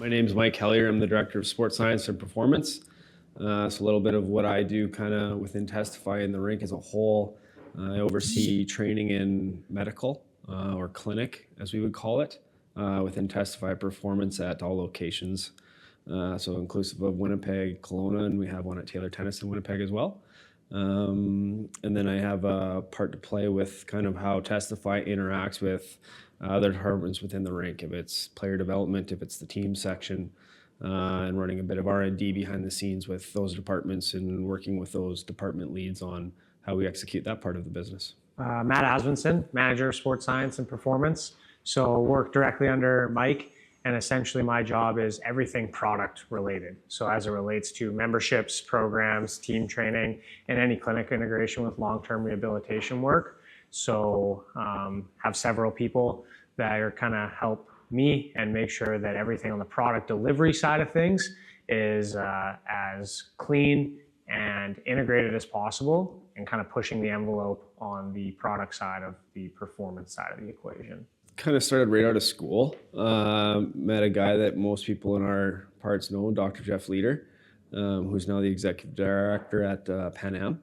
My name is Mike Hellier. I'm the Director of Sports Science and Performance. So a little bit of what I do kind of within Testify in the rink as a whole. I oversee training in medical or clinic, as we would call it, within Testify Performance at all locations. So inclusive of Winnipeg, Kelowna, and we have one at Taylor Tennis in Winnipeg as well. And then I have a part to play with kind of how Testify interacts with other departments within the rink, if it's player development, if it's the team section, and running a bit of R&D behind the scenes with those departments and working with those department leads on how we execute that part of the business. Matt Asmundsson, Manager of Sports Science and Performance. So work directly under Mike, and essentially my job is everything product related. So as it relates to memberships, programs, team training, and any clinic integration with long-term rehabilitation work. So have several people that are kind of help me and make sure that everything on the product delivery side of things is as clean and integrated as possible, and kind of pushing the envelope on the product side of the performance side of the equation. Kind of started right out of school. Met a guy that most people in our parts know, Dr. Jeff Leader, who's now the executive director at Pan Am.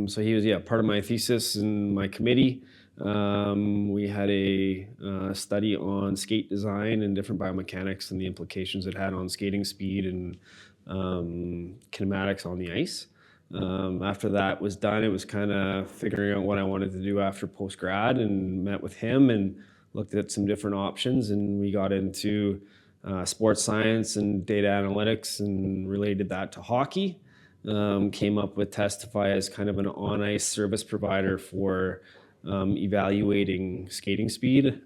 So he was part of my thesis and my committee. We had a study on skate design and different biomechanics and the implications it had on skating speed and kinematics on the ice. After that was done, it was kind of figuring out what I wanted to do after post-grad, and met with him and looked at some different options, and we got into sports science and data analytics and related that to hockey. Came up with Testify as kind of an on-ice service provider for evaluating skating speed.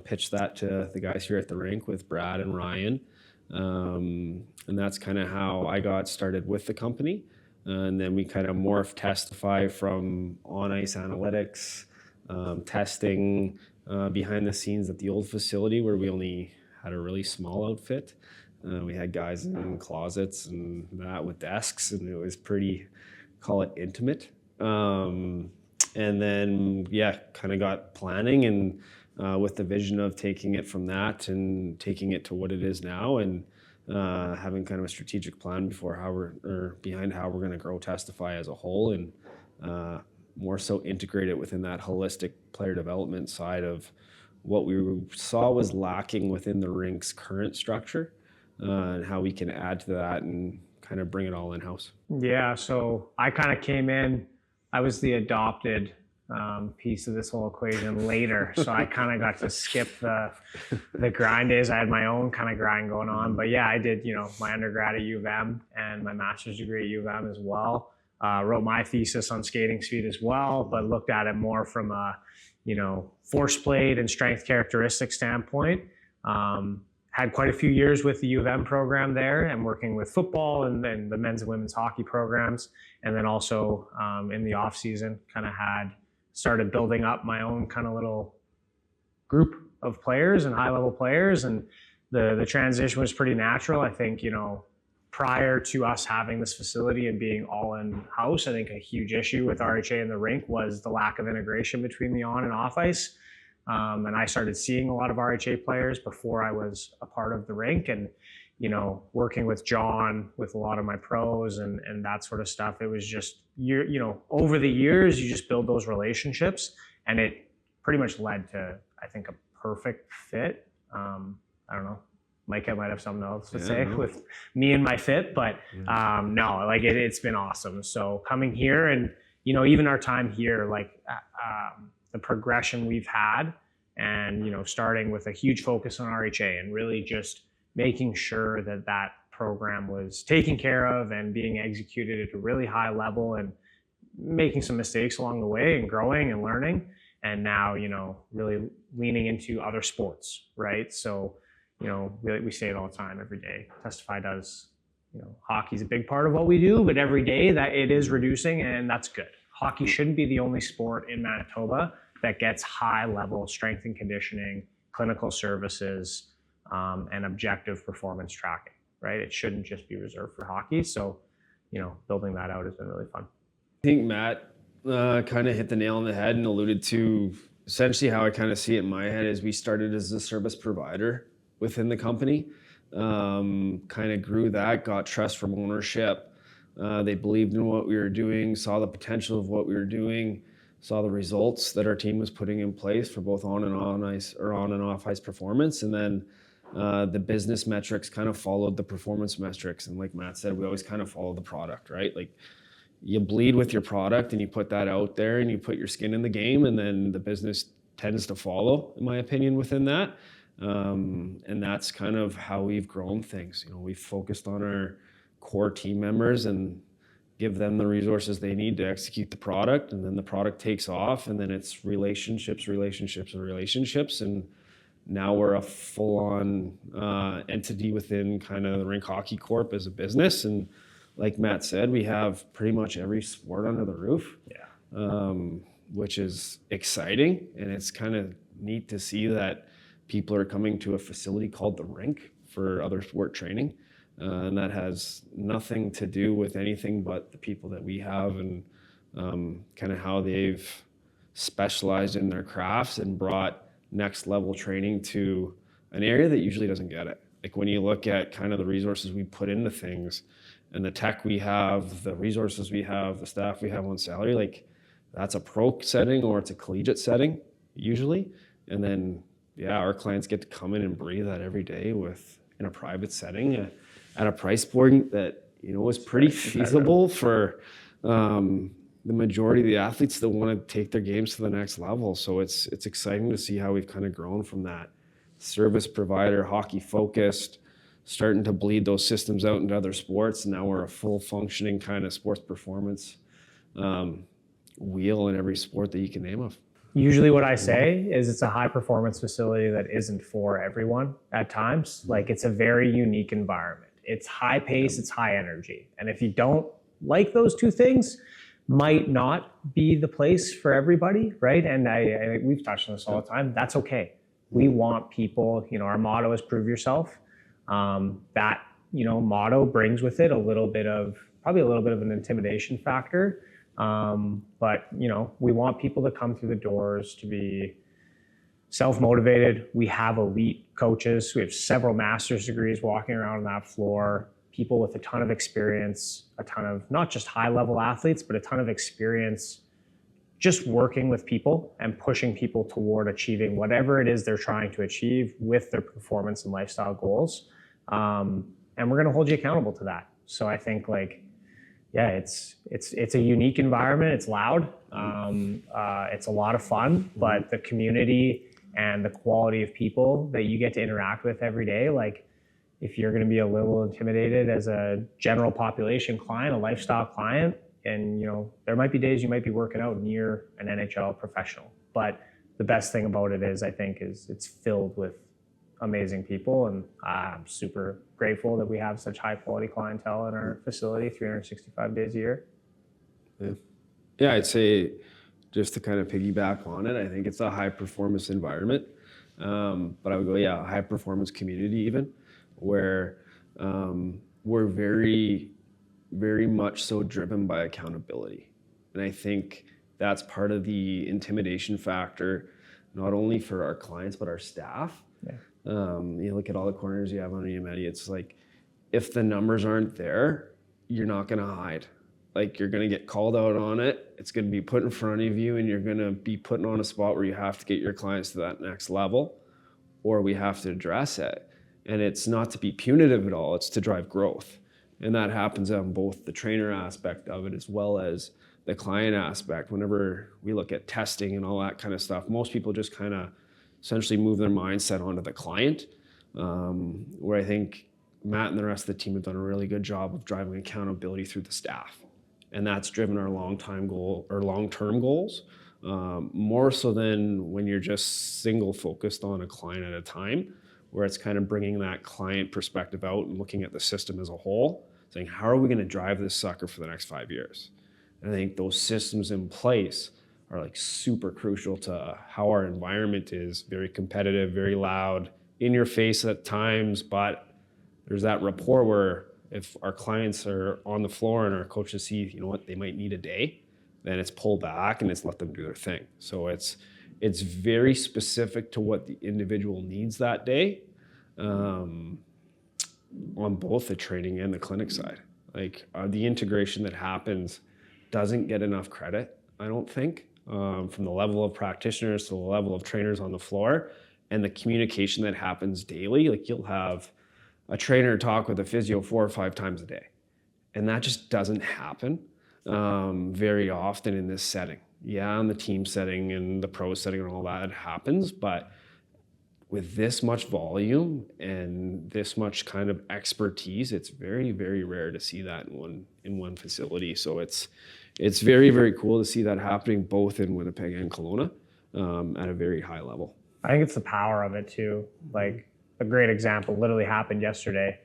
Pitched that to the guys here at the rink with Brad and Ryan. And that's kind of how I got started with the company. And then we kind of morphed Testify from on-ice analytics, testing behind the scenes at the old facility where we only had a really small outfit. We had guys in closets and that with desks, and it was pretty, call it intimate. And then, kind of got planning and with the vision of taking it from that and taking it to what it is now, and having kind of a strategic plan behind how we're going to grow Testify as a whole, and more so integrate it within that holistic player development side of what we saw was lacking within the rink's current structure, and how we can add to that and kind of bring it all in-house. Yeah, so I kind of came in, I was the adopted piece of this whole equation later. So I kind of got to skip the grind days. I had my own kind of grind going on. But yeah, I did, my undergrad at U of M and my master's degree at U of M as well. Wrote my thesis on skating speed as well, but looked at it more from a, force plate and strength characteristic standpoint. Had quite a few years with the U of M program there, and working with football and then the men's and women's hockey programs. And then also in the off season, kind of started building up my own kind of little group of players and high level players. And the transition was pretty natural. I think, prior to us having this facility and being all in house, I think a huge issue with RHA and the rink was the lack of integration between the on and off ice. And I started seeing a lot of RHA players before I was a part of the rink, and, working with John with a lot of my pros and that sort of stuff. It was just, over the years, you just build those relationships, and it pretty much led to, I think, a perfect fit. I don't know. Mike might have something else to say with me and my fit, but no, like it's been awesome. So coming here and, even our time here, like the progression we've had, and, starting with a huge focus on RHA and really just making sure that program was taken care of and being executed at a really high level, and making some mistakes along the way and growing and learning. And now, really leaning into other sports, right? So, we say it all the time, every day. Testify does, hockey's a big part of what we do, but every day that it is reducing, and that's good. Hockey shouldn't be the only sport in Manitoba that gets high level strength and conditioning, clinical services, and objective performance tracking, right? It shouldn't just be reserved for hockey. So, building that out has been really fun. I think Matt kind of hit the nail on the head and alluded to essentially how I kind of see it in my head is we started as a service provider within the company. Kind of grew that, got trust from ownership. They believed in what we were doing, saw the potential of what we were doing, saw the results that our team was putting in place for both on and off ice performance. And then the business metrics kind of followed the performance metrics. And like Matt said, we always kind of follow the product, right? Like you bleed with your product and you put that out there and you put your skin in the game, and then the business tends to follow, in my opinion, within that. And that's kind of how we've grown things. We've focused on our core team members and give them the resources they need to execute the product, and then the product takes off, and then it's relationships. And now we're a full-on entity within kind of the RINK Hockey Corp as a business. And like Matt said, we have pretty much every sport under the roof, which is exciting. And it's kind of neat to see that people are coming to a facility called the RINK for other sport training. And that has nothing to do with anything but the people that we have and kind of how they've specialized in their crafts and brought next level training to an area that usually doesn't get it. Like when you look at kind of the resources we put into things and the tech we have, the resources we have, the staff we have on salary, like that's a pro setting or it's a collegiate setting usually. And then, our clients get to come in and breathe that every day in a private setting at a price point that, is pretty feasible for the majority of the athletes that want to take their games to the next level. So it's exciting to see how we've kind of grown from that service provider, hockey focused, starting to bleed those systems out into other sports. And now we're a full functioning kind of sports performance wheel in every sport that you can name of. Usually what I say is it's a high performance facility that isn't for everyone at times. Like it's a very unique environment. It's high pace, it's high energy. And if you don't like those two things, might not be the place for everybody, right? And I we've touched on this all the time. That's okay. We want people, our motto is prove yourself. That, motto brings with it probably a little bit of an intimidation factor. But, we want people to come through the doors to be self-motivated. We have elite coaches. We have several master's degrees walking around on that floor, people with a ton of experience, a ton of not just high-level athletes, but a ton of experience just working with people and pushing people toward achieving whatever it is they're trying to achieve with their performance and lifestyle goals. And we're going to hold you accountable to that. So I think it's a unique environment. It's loud. It's a lot of fun, but the community and the quality of people that you get to interact with every day, like if you're going to be a little intimidated as a general population client, a lifestyle client, and there might be days you might be working out near an NHL professional, but the best thing about it is it's filled with amazing people, and I'm super grateful that we have such high quality clientele in our facility 365 days a year. Yeah, I'd say just to kind of piggyback on it, I think it's a high performance environment, but I would go, a high performance community even, where we're very, very much so driven by accountability. And I think that's part of the intimidation factor, not only for our clients, but our staff. Yeah. You look at all the corners you have on Yamedi, it's like, if the numbers aren't there, you're not going to hide. Like you're going to get called out on it. It's going to be put in front of you, and you're going to be put on a spot where you have to get your clients to that next level, or we have to address it. And it's not to be punitive at all. It's to drive growth. And that happens on both the trainer aspect of it as well as the client aspect. Whenever we look at testing and all that kind of stuff, most people just kind of essentially move their mindset onto the client, where I think Matt and the rest of the team have done a really good job of driving accountability through the staff. And that's driven our long-term goals, more so than when you're just single focused on a client at a time, where it's kind of bringing that client perspective out and looking at the system as a whole, saying, how are we going to drive this sucker for the next 5 years? And I think those systems in place are like super crucial to how our environment is very competitive, very loud, in your face at times, but there's that rapport where if our clients are on the floor and our coaches see, they might need a day, then it's pull back and it's let them do their thing. So it's very specific to what the individual needs that day. on both the training and the clinic side. Like the integration that happens doesn't get enough credit, I don't think, from the level of practitioners to the level of trainers on the floor, and the communication that happens daily. Like you'll have a trainer talk with a physio 4 or 5 times a day, and that just doesn't happen very often in this setting. Yeah, in the team setting and the pro setting and all that, it happens, but with this much volume and this much kind of expertise, it's very, very rare to see that in one facility. So it's very, very cool to see that happening both in Winnipeg and Kelowna at a very high level. I think it's the power of it too. Like a great example literally happened yesterday.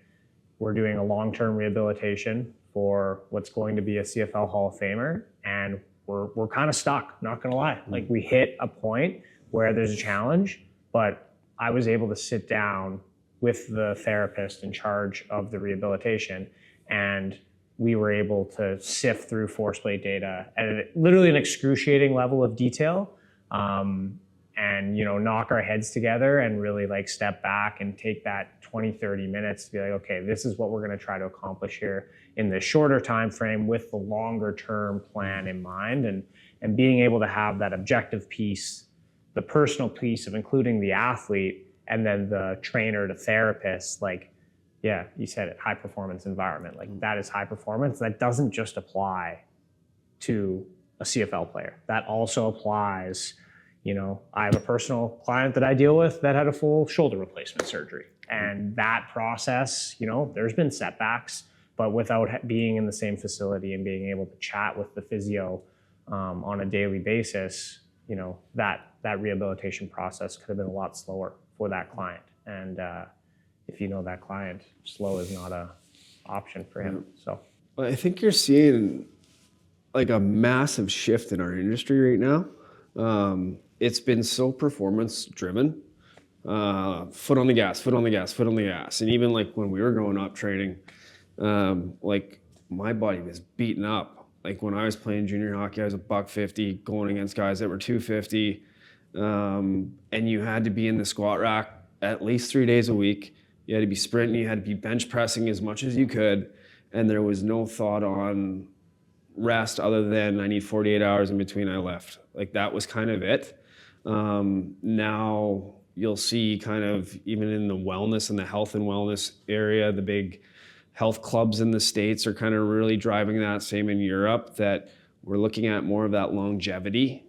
We're doing a long-term rehabilitation for what's going to be a CFL Hall of Famer, and we're kind of stuck, not gonna lie. Like we hit a point where there's a challenge, but I was able to sit down with the therapist in charge of the rehabilitation, and we were able to sift through force plate data at literally an excruciating level of detail, and knock our heads together and really like step back and take that 20-30 minutes to be like, okay, this is what we're going to try to accomplish here in this shorter time frame with the longer term plan in mind, and being able to have that objective piece, the personal piece of including the athlete, and then the trainer to therapist. Like, yeah, you said it, high performance environment. Like that is high performance. That doesn't just apply to a CFL player. That also applies, I have a personal client that I deal with that had a full shoulder replacement surgery. And that process, there's been setbacks, but without being in the same facility and being able to chat with the physio on a daily basis, that rehabilitation process could have been a lot slower for that client. And if that client, slow is not a option for him. So I think you're seeing like a massive shift in our industry right now. It's been so performance driven, foot on the gas, foot on the gas, foot on the gas. And even like when we were growing up training, like my body was beaten up. Like when I was playing junior hockey, I was $150 going against guys that were 250. And you had to be in the squat rack at least 3 days a week. You had to be sprinting, you had to be bench pressing as much as you could. And there was no thought on rest other than I need 48 hours in between I lift. Like that was kind of it. Now you'll see kind of even in the wellness and the health and wellness area, the big health clubs in the States are kind of really driving that. Same in Europe, that we're looking at more of that longevity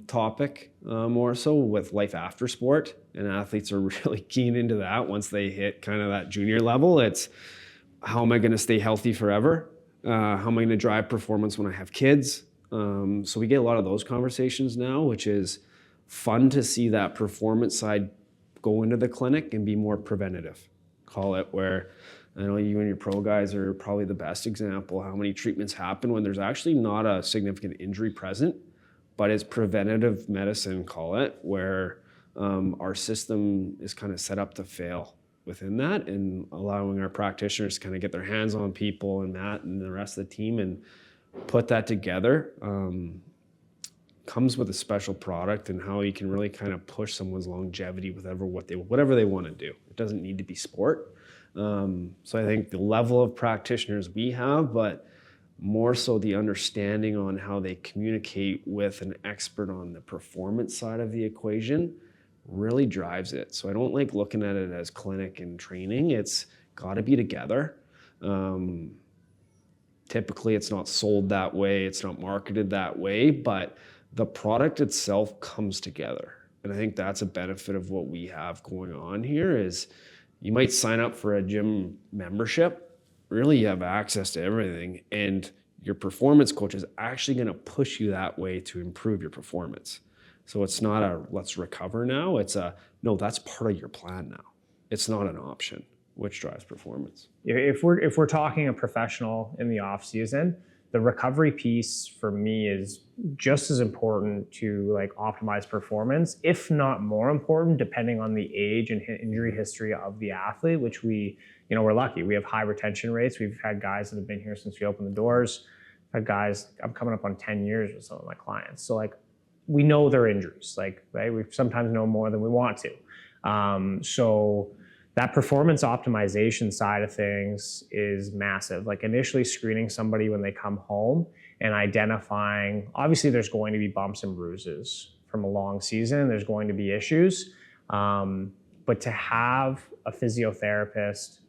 topic, more so with life after sport. And athletes are really keen into that. Once they hit kind of that junior level, it's how am I going to stay healthy forever? How am I going to drive performance when I have kids? So we get a lot of those conversations now, which is fun to see that performance side go into the clinic and be more preventative, call it, where I know you and your pro guys are probably the best example, how many treatments happen when there's actually not a significant injury present, but it's preventative medicine, call it, where our system is kind of set up to fail within that, and allowing our practitioners to kind of get their hands on people and Matt and the rest of the team and put that together comes with a special product, and how you can really kind of push someone's longevity with whatever they want to do. It doesn't need to be sport. So I think the level of practitioners we have, but more so the understanding on how they communicate with an expert on the performance side of the equation really drives it. So I don't like looking at it as clinic and training. It's got to be together. Typically, it's not sold that way. It's not marketed that way, but the product itself comes together. And I think that's a benefit of what we have going on here is you might sign up for a gym membership. Really, you have access to everything. And your performance coach is actually going to push you that way to improve your performance. So it's not a let's recover now. It's a no, that's part of your plan now. It's not an option, which drives performance. If we're talking a professional in the off season, the recovery piece for me is just as important to like optimize performance, if not more important, depending on the age and injury history of the athlete, which we're lucky. We have high retention rates. We've had guys that have been here since we opened the doors. I've had guys, I'm coming up on 10 years with some of my clients. So like, we know their injuries, like, right? We sometimes know more than we want to. So that performance optimization side of things is massive. Like initially screening somebody when they come home and identifying, obviously there's going to be bumps and bruises from a long season. There's going to be issues. But to have a physiotherapist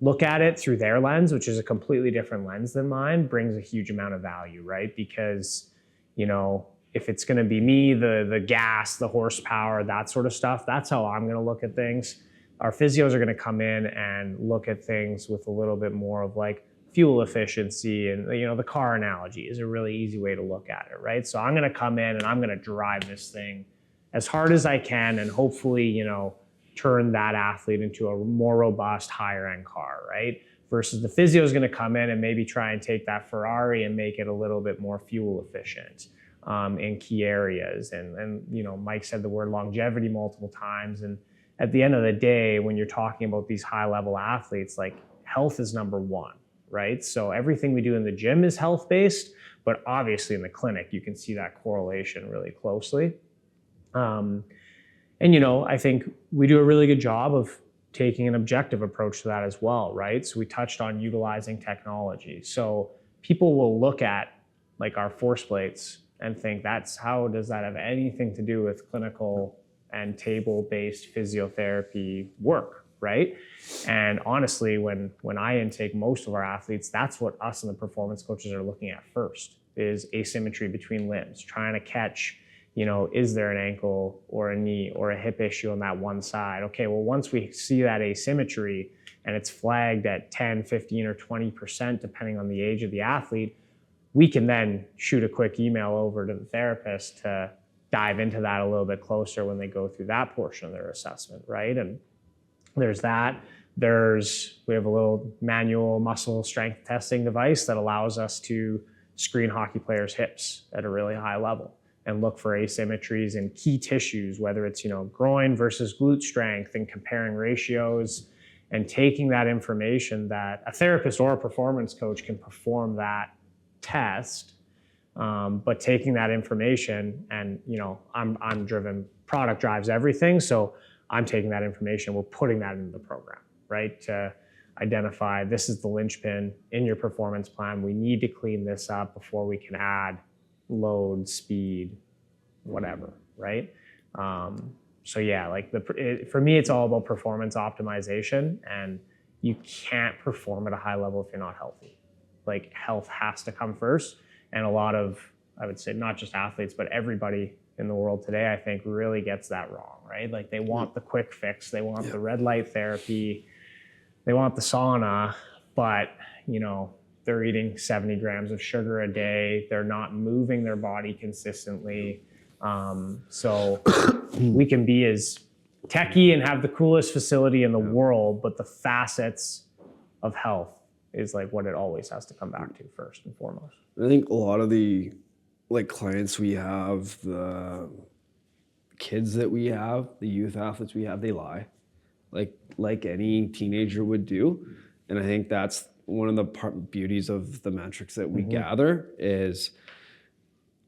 look at it through their lens, which is a completely different lens than mine, brings a huge amount of value, right? Because, if it's going to be me, the gas, the horsepower, that sort of stuff, that's how I'm going to look at things. Our physios are going to come in and look at things with a little bit more of like fuel efficiency, and the car analogy is a really easy way to look at it, right? So I'm going to come in and I'm going to drive this thing as hard as I can, and hopefully, turn that athlete into a more robust, higher end car, right? Versus the physio is going to come in and maybe try and take that Ferrari and make it a little bit more fuel efficient in key areas. And Mike said the word longevity multiple times. And at the end of the day, when you're talking about these high level athletes, like health is number one, right? So everything we do in the gym is health based, but obviously in the clinic, you can see that correlation really closely. I think we do a really good job of taking an objective approach to that as well, right? So we touched on utilizing technology. So people will look at like our force plates and think how does that have anything to do with clinical and table-based physiotherapy work, right? And honestly, when I intake most of our athletes, that's what us and the performance coaches are looking at first, is asymmetry between limbs, trying to catch, is there an ankle or a knee or a hip issue on that one side? Okay, well, once we see that asymmetry and it's flagged at 10, 15, or 20%, depending on the age of the athlete, we can then shoot a quick email over to the therapist to dive into that a little bit closer when they go through that portion of their assessment, right? And there's that. We have a little manual muscle strength testing device that allows us to screen hockey players' hips at a really high level and look for asymmetries in key tissues, whether it's, groin versus glute strength, and comparing ratios and taking that information that a therapist or a performance coach can perform that test. But taking that information and, I'm driven, product drives everything. So I'm taking that information, we're putting that into the program, right? To identify, this is the linchpin in your performance plan. We need to clean this up before we can add load, speed, whatever, right? So yeah, like for me, it's all about performance optimization, and you can't perform at a high level if you're not healthy. Like health has to come first. And a lot of, I would say, not just athletes, but everybody in the world today, I think really gets that wrong, right? Like they want the quick fix, they want the red light therapy, they want the sauna, but they're eating 70 grams of sugar a day. They're not moving their body consistently. So we can be as techie and have the coolest facility in the world, but the facets of health is like what it always has to come back to first and foremost. I think a lot of the clients we have, the kids that we have, the youth athletes we have, they lie like any teenager would do. And I think that's one of the beauties of the metrics that we gather is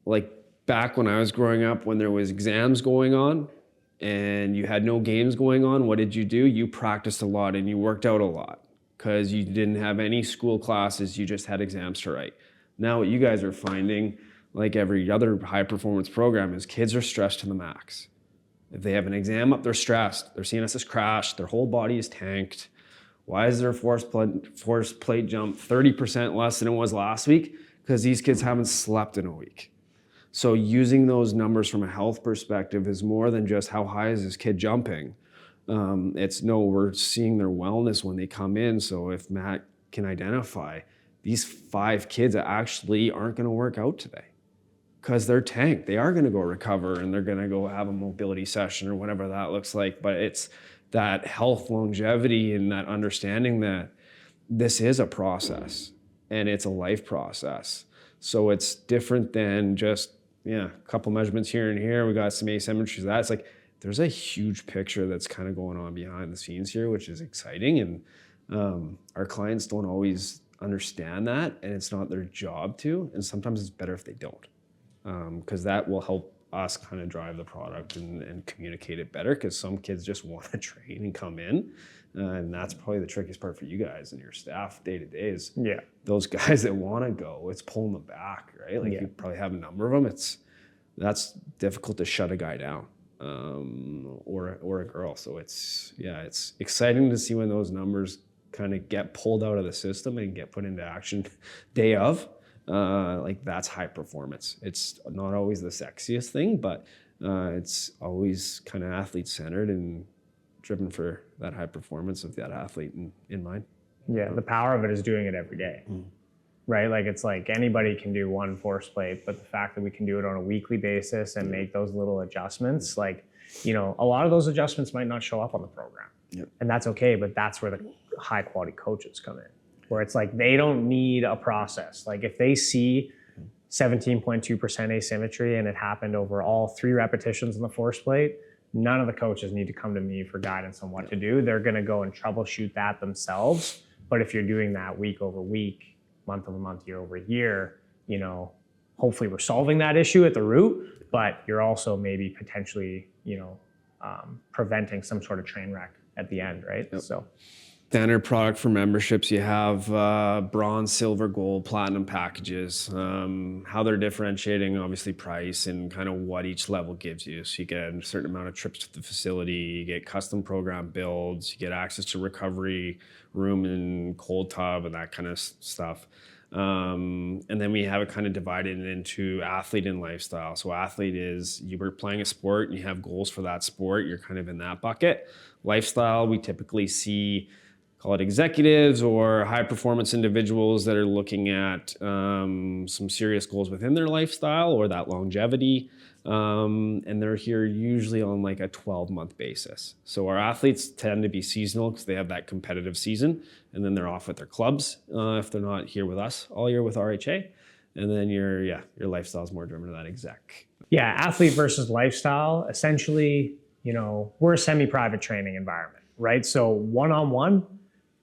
like back when I was growing up, when there was exams going on and you had no games going on, what did you do? You practiced a lot and you worked out a lot because you didn't have any school classes. You just had exams to write. Now what you guys are finding, like every other high performance program, is kids are stressed to the max. If they have an exam up, they're stressed. Their CNS has crashed. Their whole body is tanked. Why is their force plate jump 30% less than it was last week? Because these kids haven't slept in a week. So using those numbers from a health perspective is more than just how high is this kid jumping. We're seeing their wellness when they come in. So if Matt can identify these 5 kids that actually aren't going to work out today because they're tanked, they are going to go recover and they're going to go have a mobility session or whatever that looks like. But it's that health longevity and that understanding that this is a process and it's a life process. So it's different than just, a couple measurements here and here. We got some asymmetries. That's like, there's a huge picture that's kind of going on behind the scenes here, which is exciting. And our clients don't always understand that, and it's not their job to. And sometimes it's better if they don't, because that will help us kind of drive the product and communicate it better, because some kids just want to train and come in. And that's probably the trickiest part for you guys and your staff day to day is those guys that want to go, it's pulling them back, right? Like you probably have a number of them. That's difficult to shut a guy down, or a girl. So it's exciting to see when those numbers kind of get pulled out of the system and get put into action day of. Like that's high performance. It's not always the sexiest thing, but it's always kind of athlete centered and driven for that high performance of that athlete in mind. Yeah, the power of it is doing it every day, right? Like it's like anybody can do one force plate, but the fact that we can do it on a weekly basis and make those little adjustments, like, you know, a lot of those adjustments might not show up on the program, and that's okay. But that's where the high quality coaches come in, where it's like they don't need a process. Like if they see 17.2% asymmetry and it happened over all 3 repetitions on the force plate, none of the coaches need to come to me for guidance on what to do. They're going to go and troubleshoot that themselves. But if you're doing that week over week, month over month, year over year, you know, hopefully we're solving that issue at the root, but you're also maybe potentially, you know, preventing some sort of train wreck at the end, right? So standard product for memberships, you have bronze, silver, gold, platinum packages. How they're differentiating, obviously price and kind of what each level gives you. So you get a certain amount of trips to the facility, you get custom program builds, you get access to recovery room and cold tub and that kind of stuff. And then we have it kind of divided into athlete and lifestyle. So athlete is you were playing a sport and you have goals for that sport, you're kind of in that bucket. Lifestyle, we typically see, call it executives or high performance individuals that are looking at some serious goals within their lifestyle or that longevity. And they're here usually on like a 12-month basis. So our athletes tend to be seasonal because they have that competitive season, and then they're off with their clubs if they're not here with us all year with RHA. And then your lifestyle is more driven to that exec. Yeah, athlete versus lifestyle. Essentially, you know, we're a semi-private training environment, right? So one-on-one,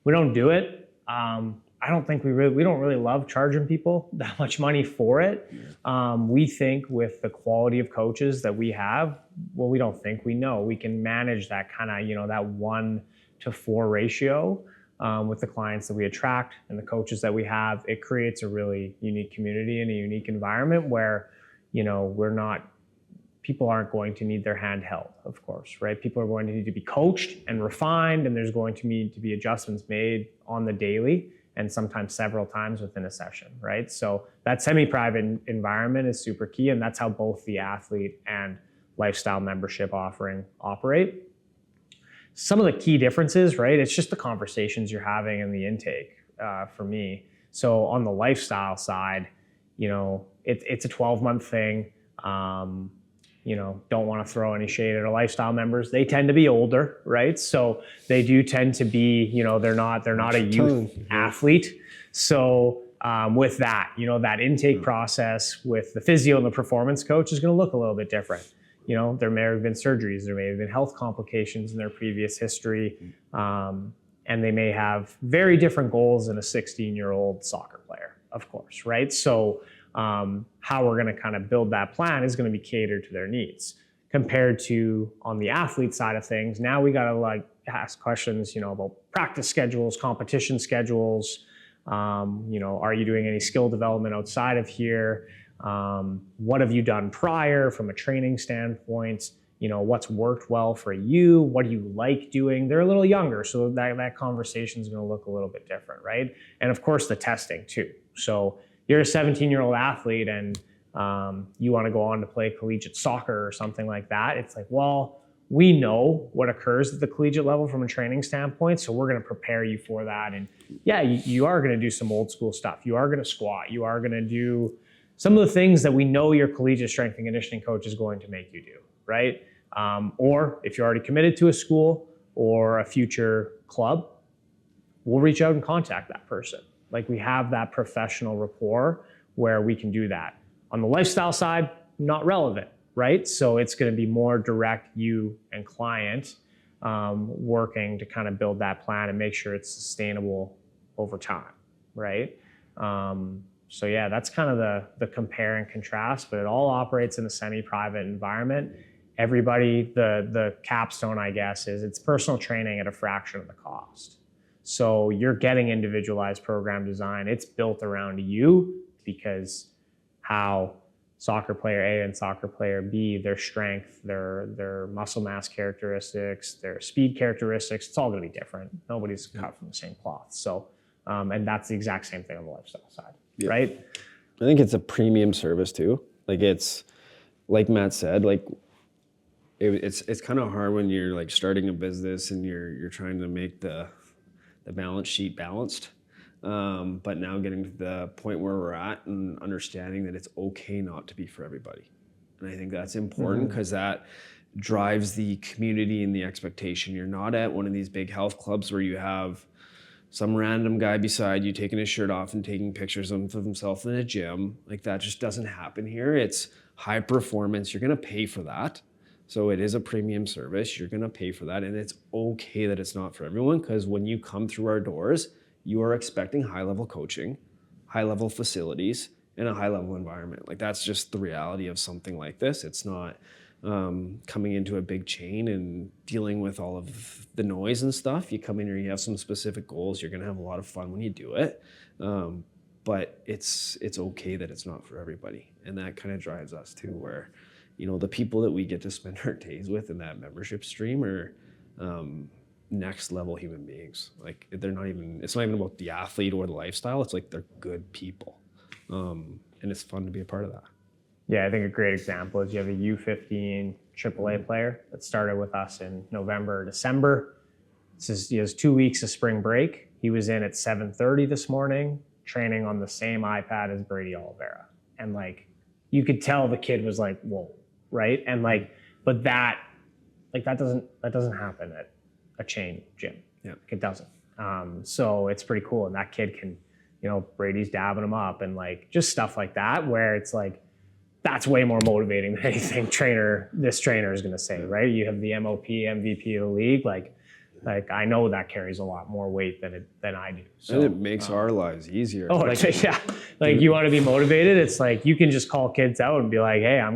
we don't do it. I don't think we don't really love charging people that much money for it. We think with the quality of coaches that we have, well, we don't think, we know we can manage that kind of, you know, that 1-to-4 ratio with the clients that we attract and the coaches that we have. It creates a really unique community and a unique environment where, you know, people aren't going to need their hand held, of course, right? People are going to need to be coached and refined, and there's going to need to be adjustments made on the daily and sometimes several times within a session, right? So that semi-private environment is super key, and that's how both the athlete and lifestyle membership offering operate. Some of the key differences, right? It's just the conversations you're having and the intake for me. So on the lifestyle side, you know, it's a 12-month thing. You know, don't want to throw any shade at our lifestyle members. They tend to be older, right? So they do tend to be, you know, they're not a youth athlete. So with that, you know, that intake process with the physio and the performance coach is going to look a little bit different. You know, there may have been surgeries, there may have been health complications in their previous history, and they may have very different goals than a 16-year-old soccer player, of course, right? So how we're going to kind of build that plan is going to be catered to their needs. Compared to on the athlete side of things, now we got to like ask questions, you know, about practice schedules, competition schedules. You know, are you doing any skill development outside of here? What have you done prior from a training standpoint? You know, what's worked well for you? What do you like doing? They're a little younger, so that conversation is going to look a little bit different, right? And of course, the testing too. So you're a 17-year-old athlete and you want to go on to play collegiate soccer or something like that. It's like, well, we know what occurs at the collegiate level from a training standpoint, so we're going to prepare you for that. And yeah, you are going to do some old school stuff. You are going to squat. You are going to do some of the things that we know your collegiate strength and conditioning coach is going to make you do, right? Or if you're already committed to a school or a future club, we'll reach out and contact that person. Like we have that professional rapport where we can do that. On the lifestyle side, not relevant, right? So it's going to be more direct you and client working to kind of build that plan and make sure it's sustainable over time, right? So yeah, that's kind of the compare and contrast, but it all operates in a semi-private environment. Everybody, the capstone, I guess, is it's personal training at a fraction of the cost. So you're getting individualized program design. It's built around you because how soccer player A and soccer player B, their strength, their muscle mass characteristics, their speed characteristics, it's all going to be different. Nobody's cut from the same cloth. So, and that's the exact same thing on the lifestyle side, right? I think it's a premium service too. Like it's, like Matt said, like it's kind of hard when you're like starting a business and you're trying to make the balance sheet balanced. But now getting to the point where we're at and understanding that it's okay not to be for everybody. And I think that's important because that drives the community and the expectation. You're not at one of these big health clubs where you have some random guy beside you taking his shirt off and taking pictures of himself in a gym. Like that just doesn't happen here. It's high performance. You're gonna pay for that. So it is a premium service. You're gonna pay for that. And it's okay that it's not for everyone because when you come through our doors, you are expecting high-level coaching, high-level facilities, and a high-level environment. Like that's just the reality of something like this. It's not coming into a big chain and dealing with all of the noise and stuff. You come in here, you have some specific goals. You're gonna have a lot of fun when you do it. But it's okay that it's not for everybody. And that kind of drives us too, where, you know, the people that we get to spend our days with in that membership stream are next level human beings. Like they're not even, it's not even about the athlete or the lifestyle. It's like they're good people. And it's fun to be a part of that. Yeah, I think a great example is you have a U15 AAA player that started with us in November, December. He has 2 weeks of spring break. He was in at 7:30 this morning, training on the same iPad as Brady Oliveira. And like, you could tell the kid was like, whoa, right? And like, but that doesn't happen at a chain gym. Yeah, it doesn't. So it's pretty cool. And that kid can, you know, Brady's dabbing him up and like just stuff like that, where it's like, that's way more motivating than anything this trainer is going to say, right? You have the MOP, MVP of the league. Like I know that carries a lot more weight than I do. So and it makes our lives easier. Oh, like, yeah. Like you want to be motivated. It's like, you can just call kids out and be like, hey,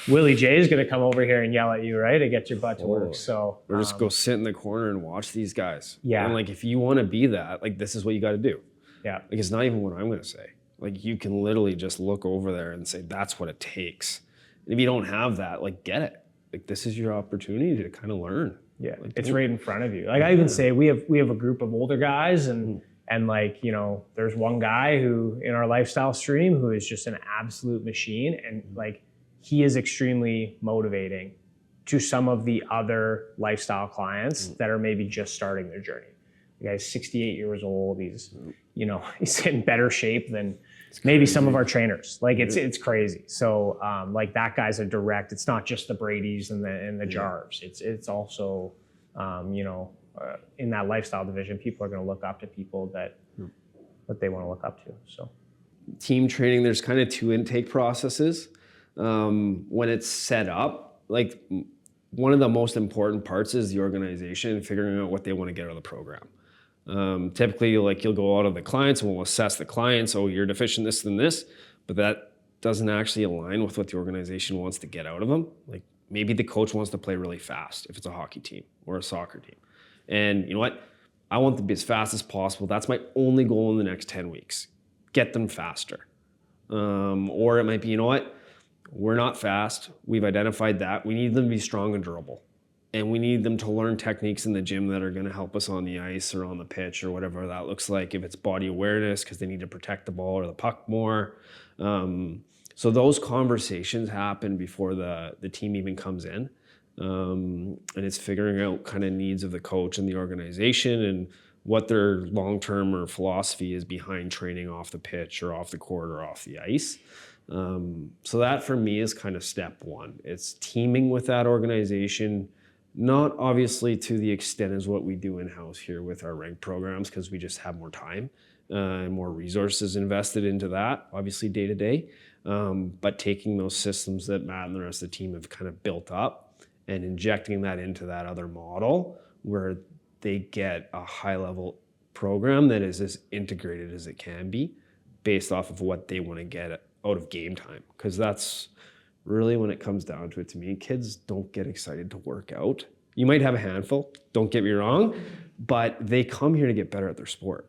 Willie J is going to come over here and yell at you, right? To get your butt to work. So, or just go sit in the corner and watch these guys. Yeah. And like, if you want to be that, like, this is what you got to do. Yeah. Like, it's not even what I'm going to say. Like, you can literally just look over there and say, that's what it takes. And if you don't have that, like, get it. Like, this is your opportunity to kind of learn. Yeah, like, it's right in front of you. Like I even say we have a group of older guys and like, you know, there's one guy who in our lifestyle stream who is just an absolute machine, and like he is extremely motivating to some of the other lifestyle clients that are maybe just starting their journey. The guy's 68 years old. He's, you know, he's in better shape than maybe some of our trainers. Like it's crazy. So like that guy's a direct. It's not just the Bradys and the Jarves. It's also you know, in that lifestyle division, people are going to look up to people that they want to look up to. So team training, there's kind of two intake processes. When it's set up, like one of the most important parts is the organization and figuring out what they want to get out of the program. Typically, like you'll go out of the clients and we'll assess the clients. Oh, you're deficient this and this, but that doesn't actually align with what the organization wants to get out of them. Like maybe the coach wants to play really fast if it's a hockey team or a soccer team. And you know what? I want them to be as fast as possible. That's my only goal in the next 10 weeks. Get them faster. Or it might be, you know what? We're not fast. We've identified that. We need them to be strong and durable. And we need them to learn techniques in the gym that are going to help us on the ice or on the pitch or whatever that looks like. If it's body awareness, because they need to protect the ball or the puck more. So those conversations happen before the team even comes in. And it's figuring out kind of needs of the coach and the organization and what their long-term or philosophy is behind training off the pitch or off the court or off the ice. So that for me is kind of step one. It's teaming with that organization, not obviously to the extent as what we do in-house here with our RINK programs, because we just have more time and more resources invested into that, obviously day to day. But taking those systems that Matt and the rest of the team have kind of built up and injecting that into that other model where they get a high level program that is as integrated as it can be based off of what they want to get out of game time. Because that's really when it comes down to it to me. Kids don't get excited to work out. You might have a handful, don't get me wrong, but they come here to get better at their sport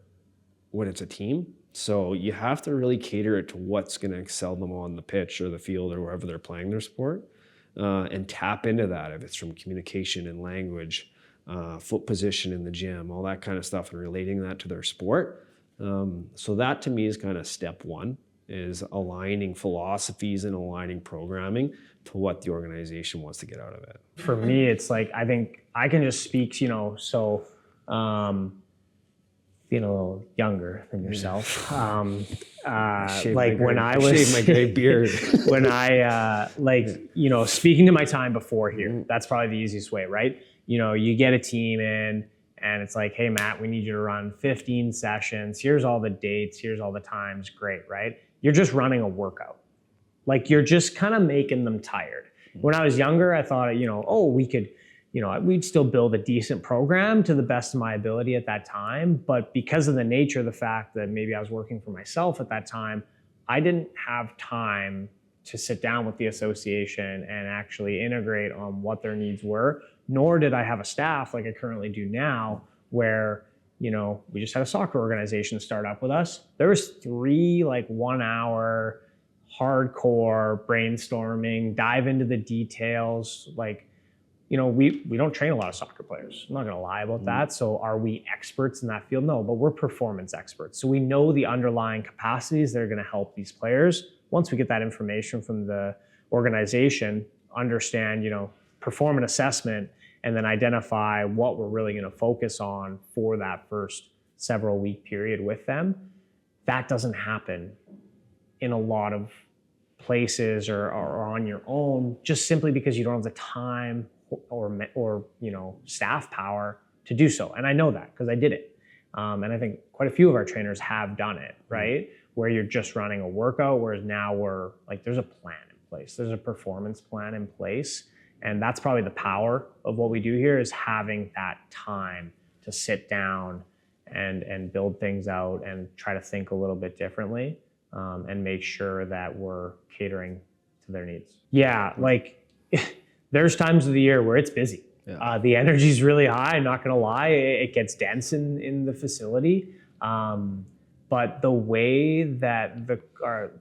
when it's a team. So you have to really cater it to what's going to excel them on the pitch or the field or wherever they're playing their sport, and tap into that if it's from communication and language, foot position in the gym, all that kind of stuff, and relating that to their sport. So that to me is kind of step one, is aligning philosophies and aligning programming to what the organization wants to get out of it. For me, it's like, I think I can just speak, so being a little younger than yourself. Like when I was shaved my gray beard. When I speaking to my time before here, that's probably the easiest way, right? You get a team in and it's like, hey Matt, we need you to run 15 sessions. Here's all the dates, here's all the times, great, right? You're just running a workout. Like you're just kind of making them tired. When I was younger, I thought, we could, we'd still build a decent program to the best of my ability at that time. But because of the nature of the fact that maybe I was working for myself at that time, I didn't have time to sit down with the association and actually integrate on what their needs were, nor did I have a staff like I currently do now, where, we just had a soccer organization start up with us. There was 3 1 hour hardcore brainstorming, dive into the details. We don't train a lot of soccer players. I'm not going to lie about that. So are we experts in that field? No, but we're performance experts. So we know the underlying capacities that are going to help these players. Once we get that information from the organization, understand, perform an assessment, and then identify what we're really going to focus on for that first several week period with them. That doesn't happen in a lot of places or on your own, just simply because you don't have the time or staff power to do so. And I know that because I did it. And I think quite a few of our trainers have done it, right? Where you're just running a workout, whereas now we're like, there's a plan in place. There's a performance plan in place. And that's probably the power of what we do here, is having that time to sit down and build things out and try to think a little bit differently, and make sure that we're catering to their needs. Yeah, there's times of the year where it's busy. Yeah. The energy's really high, I'm not gonna lie. It gets dense in the facility. But the way that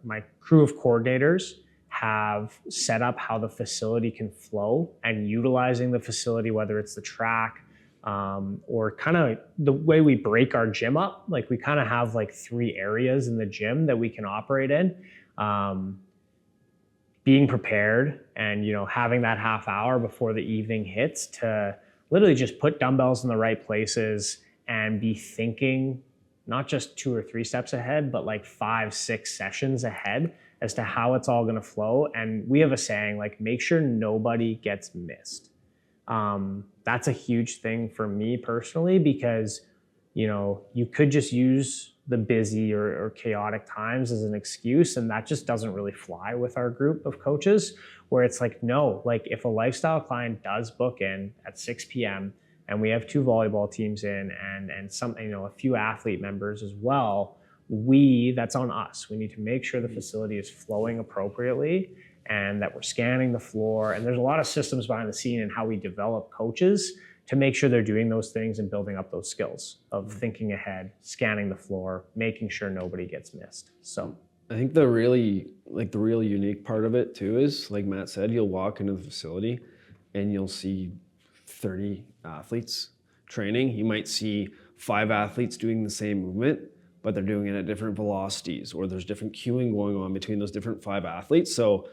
my crew of coordinators have set up how the facility can flow, and utilizing the facility, whether it's the track, or kind of the way we break our gym up, we kind of have 3 areas in the gym that we can operate in. Being prepared and, having that half hour before the evening hits to literally just put dumbbells in the right places and be thinking not just 2 or 3 steps ahead, but 5, 6 sessions ahead as to how it's all going to flow. And we have a saying, make sure nobody gets missed. That's a huge thing for me personally, because, you could just use the busy or chaotic times as an excuse, and that just doesn't really fly with our group of coaches, where it's no, if a lifestyle client does book in at 6 p.m. and we have 2 volleyball teams in and some, a few athlete members as well, that's on us. We need to make sure the facility is flowing appropriately and that we're scanning the floor. And there's a lot of systems behind the scene in how we develop coaches to make sure they're doing those things and building up those skills of thinking ahead, scanning the floor, making sure nobody gets missed. So I think the really unique part of it too is, like Matt said, you'll walk into the facility and you'll see 30 athletes training. You might see 5 athletes doing the same movement, but they're doing it at different velocities, or there's different cueing going on between those different 5 athletes. So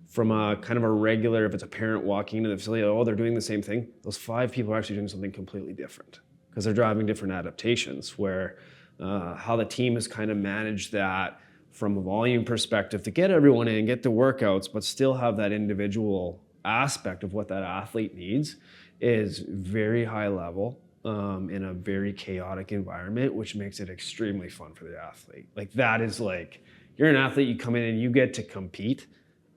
from a kind of a regular, if it's a parent walking into the facility, they're doing the same thing. Those 5 people are actually doing something completely different because they're driving different adaptations, where how the team has kind of managed that from a volume perspective to get everyone in, get the workouts, but still have that individual aspect of what that athlete needs is very high level in a very chaotic environment, which makes it extremely fun for the athlete. That is you're an athlete, you come in and you get to compete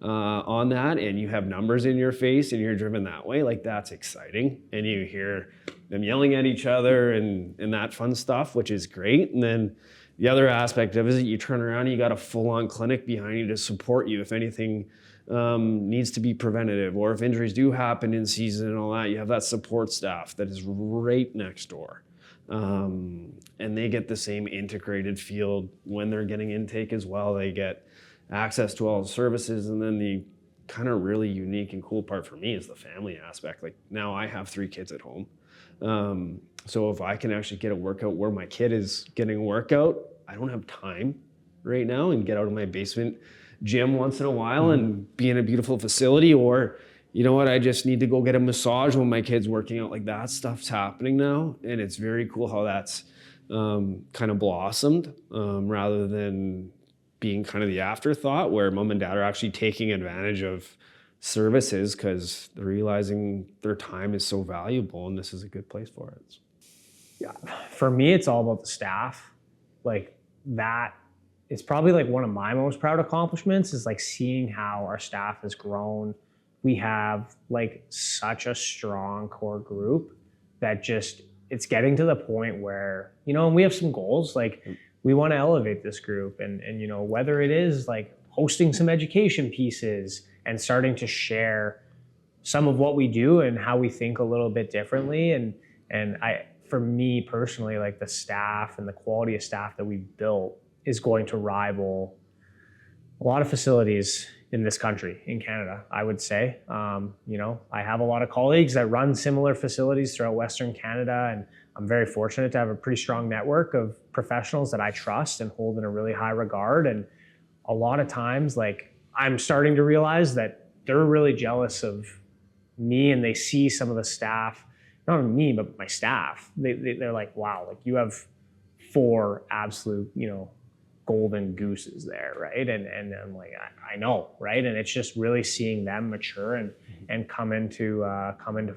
on that, and you have numbers in your face and you're driven that way. That's exciting. And you hear them yelling at each other and that fun stuff, which is great. And then the other aspect of it is that you turn around and you got a full-on clinic behind you to support you if anything needs to be preventative, or if injuries do happen in season and all that, you have that support staff that is right next door. And they get the same integrated field when they're getting intake as well. They get access to all the services, and then the kind of really unique and cool part for me is the family aspect. Like now I have 3 kids at home. So if I can actually get a workout where my kid is getting a workout, I don't have time right now and get out of my basement gym once in a while and be in a beautiful facility, or you know what, I just need to go get a massage when my kid's working out. Like that stuff's happening now, and it's very cool how that's kind of blossomed rather than being kind of the afterthought, where mom and dad are actually taking advantage of services because they're realizing their time is so valuable, and this is a good place for it. Yeah, for me, it's all about the staff. Like that is probably like one of my most proud accomplishments, is like seeing how our staff has grown. We have like such a strong core group that just, it's getting to the point where, you know, and we have some goals. Like we want to elevate this group, and you know, whether it is like hosting some education pieces and starting to share some of what we do and how we think a little bit differently. And for me personally, like the staff and the quality of staff that we've built is going to rival a lot of facilities in this country, in Canada, I would say. You know, I have a lot of colleagues that run similar facilities throughout Western Canada, and I'm very fortunate to have a pretty strong network of professionals that I trust and hold in a really high regard. And a lot of times, like, I'm starting to realize that they're really jealous of me, and they see some of the staff, not me, but my staff. They're like, wow, like you have 4 absolute, you know, golden gooses there, right? And I'm like, I know, right? And it's just really seeing them mature and come into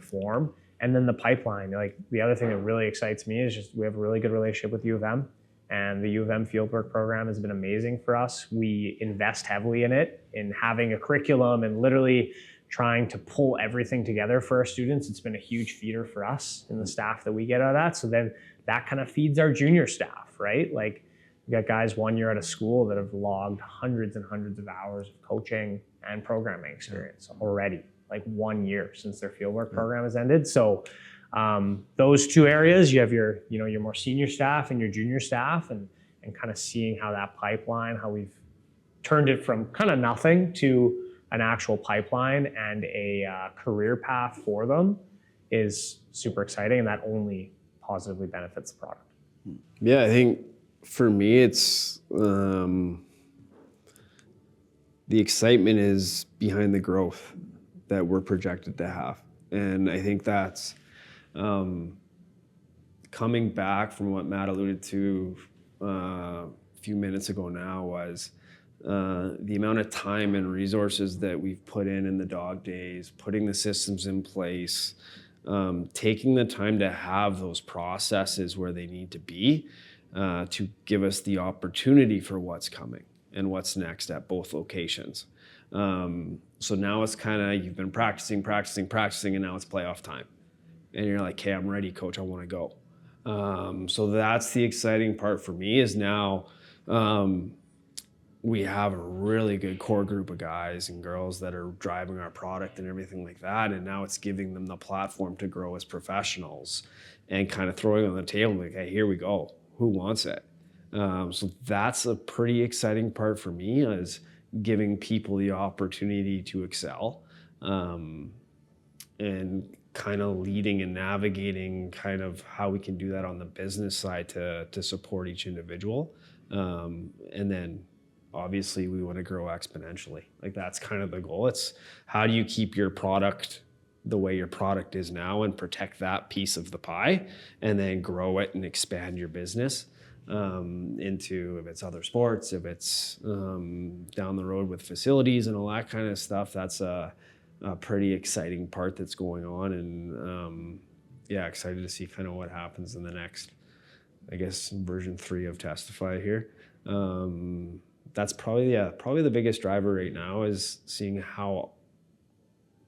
form. And then the pipeline, like the other thing that really excites me is just we have a really good relationship with U of M, and the U of M fieldwork program has been amazing for us. We invest heavily in it, in having a curriculum and literally trying to pull everything together for our students. It's been a huge feeder for us and the staff that we get out of that. So then that kind of feeds our junior staff, right? Like we got guys 1 year out of school that have logged hundreds and hundreds of hours of coaching and programming experience already, like 1 year since their fieldwork program has ended. So those 2 areas, you have your, you know, your more senior staff and your junior staff, and kind of seeing how that pipeline, how we've turned it from kind of nothing to an actual pipeline and a career path for them is super exciting, and that only positively benefits the product. Yeah, I think for me, it's the excitement is behind the growth that we're projected to have. And I think that's coming back from what Matt alluded to a few minutes ago now, was the amount of time and resources that we've put in the dog days, putting the systems in place, taking the time to have those processes where they need to be, to give us the opportunity for what's coming and what's next at both locations. So now it's kind of, you've been practicing, and now it's playoff time. And you're like, okay, I'm ready, coach, I want to go. So that's the exciting part for me, is now we have a really good core group of guys and girls that are driving our product and everything like that. And now it's giving them the platform to grow as professionals and kind of throwing on the table, like, hey, here we go. Who wants it? So that's a pretty exciting part for me, is giving people the opportunity to excel, and kind of leading and navigating kind of how we can do that on the business side to support each individual. And then obviously we want to grow exponentially. Like that's kind of the goal. It's how do you keep your product the way your product is now and protect that piece of the pie, and then grow it and expand your business into, if it's other sports, if it's down the road with facilities and all that kind of stuff. That's a pretty exciting part that's going on. And yeah, excited to see kind of what happens in the next, I guess, version 3 of Testify here. That's probably the biggest driver right now, is seeing how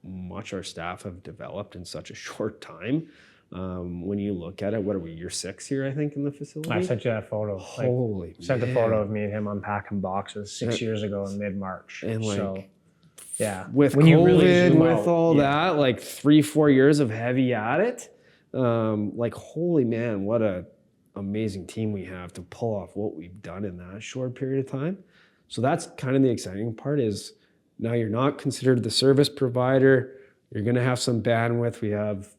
much our staff have developed in such a short time. When you look at it, what are we, year 6 here, I think, in the facility? I sent you that photo. Holy Sent a man. photo of me and him unpacking boxes 6 years ago in mid-March. And like, so, yeah. with When you really COVID, zoom with out, all that, like 3-4 years of heavy at it, like, holy man, what a amazing team we have to pull off what we've done in that short period of time. So that's kind of the exciting part, is now you're not considered the service provider. You're going to have some bandwidth. We have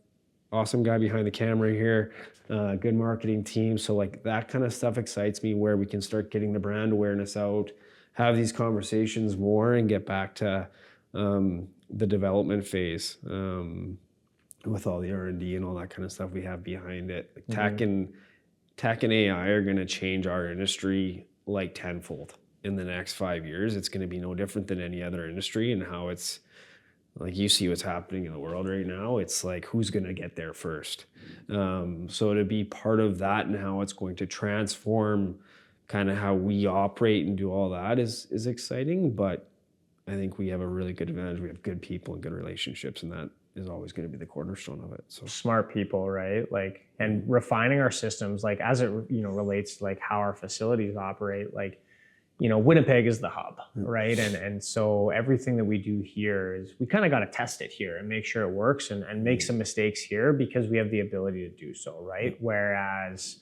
awesome guy behind the camera here, good marketing team. So like that kind of stuff excites me, where we can start getting the brand awareness out, have these conversations more, and get back to the development phase with all the R&D and all that kind of stuff we have behind it. Like tech and AI are going to change our industry like tenfold in the next 5 years. It's going to be no different than any other industry, and how it's like, you see what's happening in the world right now. It's like, who's going to get there first? So to be part of that and how it's going to transform kind of how we operate and do all that is exciting. But I think we have a really good advantage. We have good people and good relationships, and that is always going to be the cornerstone of it. So smart people, right? Like, and refining our systems, like as it, relates to like how our facilities operate, like, Winnipeg is the hub, right? And so everything that we do here is, we kind of got to test it here and make sure it works, and make some mistakes here because we have the ability to do so, right? Whereas,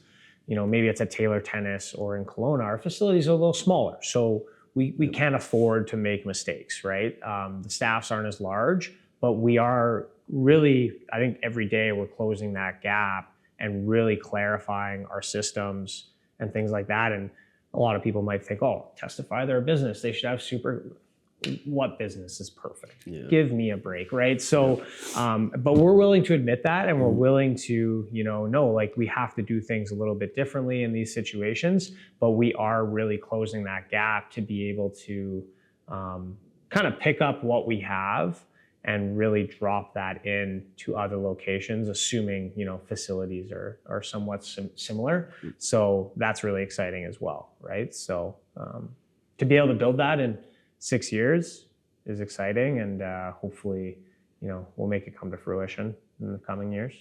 maybe it's at Taylor Tennis or in Kelowna, our facilities are a little smaller. So we can't afford to make mistakes, right? The staffs aren't as large, but we are really, I think every day we're closing that gap and really clarifying our systems and things like that. And a lot of people might think, oh, Testify, they're a business, they should have what business is perfect? Yeah. Give me a break, right? So, but we're willing to admit that, and we're willing to, know like we have to do things a little bit differently in these situations, but we are really closing that gap to be able to kind of pick up what we have and really drop that in to other locations, assuming, facilities are somewhat similar. So that's really exciting as well, right? So to be able to build that in 6 years is exciting, and hopefully, we'll make it come to fruition in the coming years.